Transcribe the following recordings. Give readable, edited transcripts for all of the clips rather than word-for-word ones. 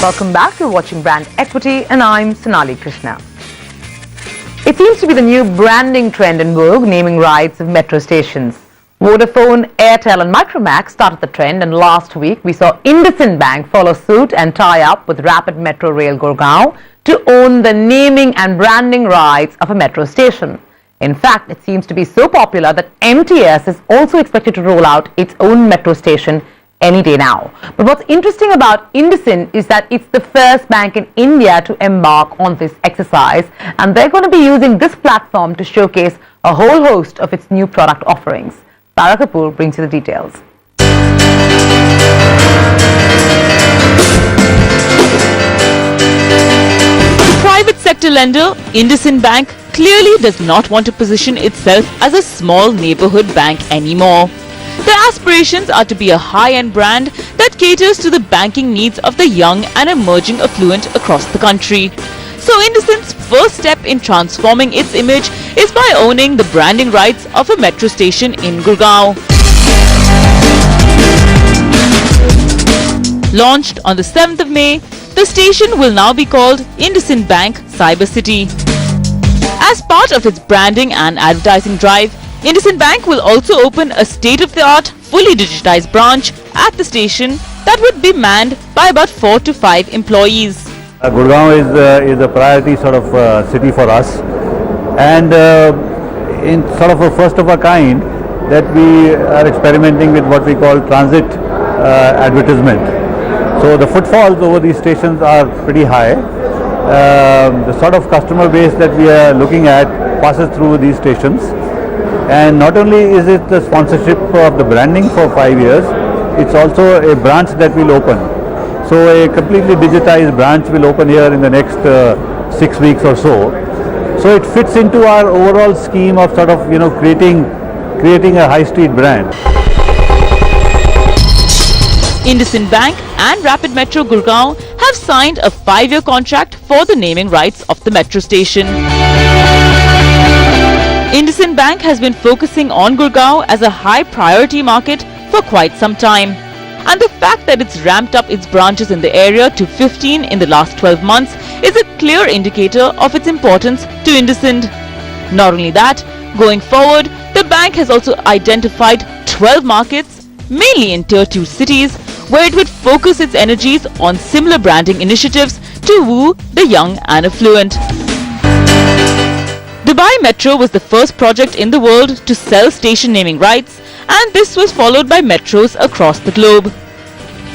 Welcome back to Watching Brand Equity, and I'm Sonali Krishna. It seems to be the new branding trend in vogue, naming rights of metro stations. Vodafone, Airtel and Micromax started the trend, and last week we saw IndusInd Bank follow suit and tie up with Rapid Metro Rail Gurgaon to own the naming and branding rights of a metro station. In fact, it seems to be so popular that MTS is also expected to roll out its own metro station any day now. But what's interesting about IndusInd is that it's the first bank in India to embark on this exercise, and they're going to be using this platform to showcase a whole host of its new product offerings. Tara Kapoor brings you the details. The private sector lender, IndusInd Bank, clearly does not want to position itself as a small neighborhood bank anymore. Their aspirations are to be a high-end brand that caters to the banking needs of the young and emerging affluent across the country. So IndusInd's first step in transforming its image is by owning the branding rights of a metro station in Gurgaon. Launched on the 7th of May, the station will now be called IndusInd Bank Cybercity. As part of its branding and advertising drive, IndusInd Bank will also open a state-of-the-art, fully digitized branch at the station that would be manned by about 4 to 5 employees. Gurgaon is a priority sort of city for us, and in sort of a first of a kind that we are experimenting with what we call transit advertisement. So the footfalls over these stations are pretty high. The sort of customer base that we are looking at passes through these stations. And not only is it the sponsorship of the branding for 5 years, it's also a branch that will open. So a completely digitized branch will open here in the next 6 weeks or so. So it fits into our overall scheme of sort of, creating a high street brand. IndusInd Bank and Rapid Metro Gurgaon have signed a 5-year contract for the naming rights of the metro station. IndusInd Bank has been focusing on Gurgaon as a high priority market for quite some time. And the fact that it's ramped up its branches in the area to 15 in the last 12 months is a clear indicator of its importance to IndusInd. Not only that, going forward, the bank has also identified 12 markets, mainly in Tier 2 cities, where it would focus its energies on similar branding initiatives to woo the young and affluent. Dubai Metro was the first project in the world to sell station naming rights, and this was followed by metros across the globe.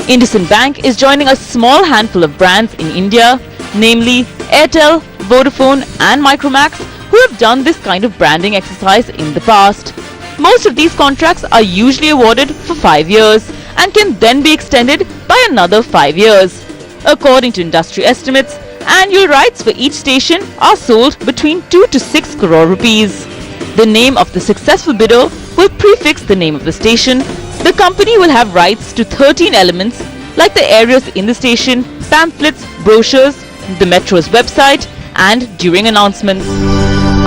IndusInd Bank is joining a small handful of brands in India, namely Airtel, Vodafone and Micromax, who have done this kind of branding exercise in the past. Most of these contracts are usually awarded for 5 years and can then be extended by another 5 years. According to industry estimates, annual rights for each station are sold between 2 to 6 crore rupees. The name of the successful bidder will prefix the name of the station. The company will have rights to 13 elements like the areas in the station, pamphlets, brochures, the metro's website and during announcements.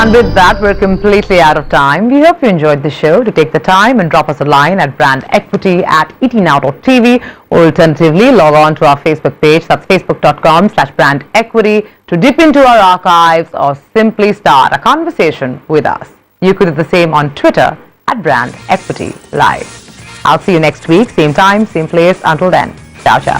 And with that, we're completely out of time. We hope you enjoyed the show. To take the time and drop us a line at brandequity@etnow.tv, or alternatively log on to our Facebook page, that's facebook.com/brandequity, to dip into our archives or simply start a conversation with us. You could do the same on Twitter @brandequitylive. I'll see you next week, same time, same place. Until then, ciao ciao.